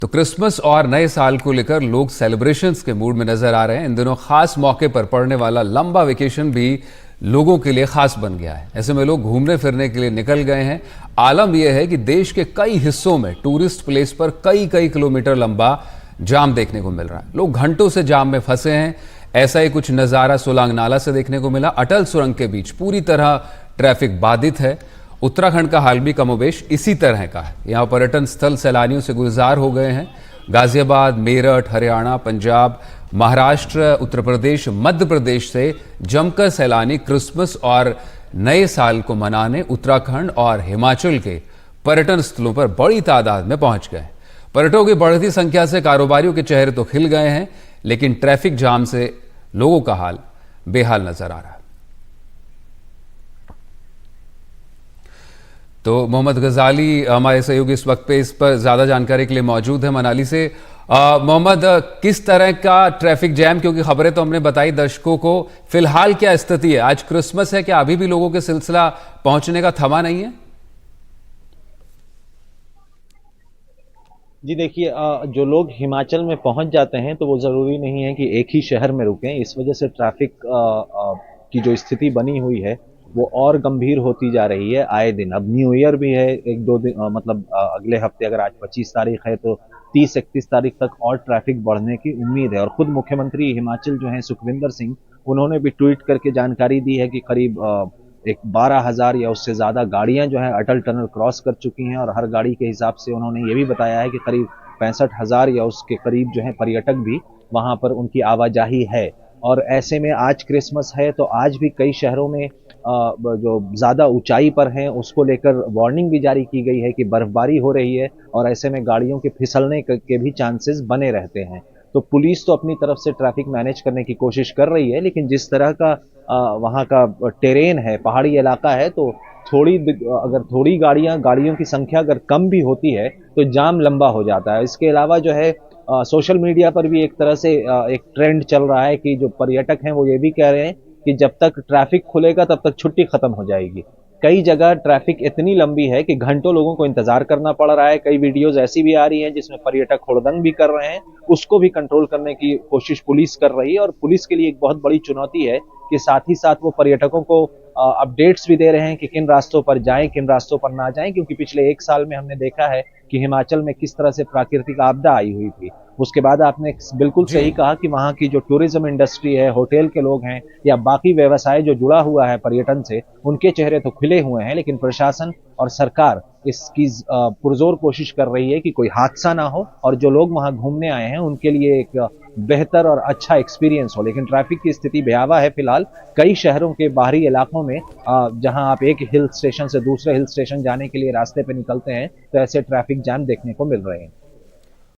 तो क्रिसमस और नए साल को लेकर लोग सेलिब्रेशंस के मूड में नजर आ रहे हैं। इन दिनों खास मौके पर पड़ने वाला लंबा वेकेशन भी लोगों के लिए खास बन गया है। ऐसे में लोग घूमने फिरने के लिए निकल गए हैं। आलम यह है कि देश के कई हिस्सों में टूरिस्ट प्लेस पर कई कई किलोमीटर लंबा जाम देखने को मिल रहा है। लोग घंटों से जाम में फंसे हैं। ऐसा ही कुछ नजारा सोलांग नाला से देखने को मिला। अटल सुरंग के बीच पूरी तरह ट्रैफिक बाधित है। उत्तराखंड का हाल भी कमोबेश इसी तरह का है। यहाँ पर्यटन स्थल सैलानियों से गुलजार हो गए हैं। गाजियाबाद, मेरठ, हरियाणा, पंजाब, महाराष्ट्र, उत्तर प्रदेश, मध्य प्रदेश से जमकर सैलानी क्रिसमस और नए साल को मनाने उत्तराखंड और हिमाचल के पर्यटन स्थलों पर बड़ी तादाद में पहुंच गए। पर्यटकों की बढ़ती संख्या से कारोबारियों के चेहरे तो खिल गए हैं, लेकिन ट्रैफिक जाम से लोगों का हाल बेहाल नजर आ रहा है। तो मोहम्मद गजाली हमारे सहयोगी इस वक्त पे इस पर ज्यादा जानकारी के लिए मौजूद है मनाली से। मोहम्मद, किस तरह का ट्रैफिक जैम, क्योंकि खबरें तो हमने बताई दर्शकों को, फिलहाल क्या स्थिति है? आज क्रिसमस है, क्या अभी भी लोगों के सिलसिला पहुंचने का थमा नहीं है? जी देखिए, जो लोग हिमाचल में पहुंच जाते हैं तो वो ज़रूरी नहीं है कि एक ही शहर में रुकें। इस वजह से ट्रैफिक की जो स्थिति बनी हुई है वो और गंभीर होती जा रही है आए दिन। अब न्यू ईयर भी है एक दो दिन, मतलब अगले हफ्ते, अगर आज 25 तारीख है तो 30-31 तारीख तक और ट्रैफिक बढ़ने की उम्मीद है। और खुद मुख्यमंत्री हिमाचल जो हैं सुखविंदर सिंह, उन्होंने भी ट्वीट करके जानकारी दी है कि करीब एक 12,000 या उससे ज़्यादा गाड़ियां जो है अटल टनल क्रॉस कर चुकी हैं। और हर गाड़ी के हिसाब से उन्होंने ये भी बताया है कि करीब 65,000 या उसके करीब जो है पर्यटक भी वहां पर उनकी आवाजाही है। और ऐसे में आज क्रिसमस है तो आज भी कई शहरों में जो ज़्यादा ऊंचाई पर हैं उसको लेकर वार्निंग भी जारी की गई है कि बर्फबारी हो रही है और ऐसे में गाड़ियों के फिसलने के भी चांसेस बने रहते हैं। तो पुलिस तो अपनी तरफ से ट्रैफिक मैनेज करने की कोशिश कर रही है, लेकिन जिस तरह का वहाँ का टेरेन है, पहाड़ी इलाका है, तो अगर थोड़ी गाड़ियों की संख्या अगर कम भी होती है तो जाम लंबा हो जाता है। इसके अलावा जो है सोशल मीडिया पर भी एक तरह से एक ट्रेंड चल रहा है कि जो पर्यटक हैं वो ये भी कह रहे हैं कि जब तक ट्रैफिक खुलेगा तब तक छुट्टी खत्म हो जाएगी। कई जगह ट्रैफिक इतनी लंबी है कि घंटों लोगों को इंतजार करना पड़ रहा है। कई वीडियोज ऐसी भी आ रही हैं जिसमें पर्यटक हुड़दंग भी कर रहे हैं, उसको भी कंट्रोल करने की कोशिश पुलिस कर रही है। और पुलिस के लिए एक बहुत बड़ी चुनौती है कि साथ ही साथ वो पर्यटकों को अपडेट्स भी दे रहे हैं कि किन रास्तों पर जाएं, किन रास्तों पर ना जाएं, क्योंकि पिछले एक साल में हमने देखा है कि हिमाचल में किस तरह से प्राकृतिक आपदा आई हुई थी। उसके बाद आपने बिल्कुल सही कहा कि वहाँ की जो टूरिज्म इंडस्ट्री है, होटल के लोग हैं या बाकी व्यवसाय जो जुड़ा हुआ है पर्यटन से, उनके चेहरे तो खिले हुए हैं, लेकिन प्रशासन और सरकार इसकी पुरजोर कोशिश कर रही है कि कोई हादसा ना हो और जो लोग वहां घूमने आए हैं उनके लिए एक बेहतर और अच्छा एक्सपीरियंस हो। लेकिन ट्रैफिक की स्थिति भयावह है फिलहाल कई शहरों के बाहरी इलाकों में। जहां आप एक हिल स्टेशन से दूसरे हिल स्टेशन जाने के लिए रास्ते पे निकलते हैं तो ऐसे ट्रैफिक जाम देखने को मिल रहे हैं।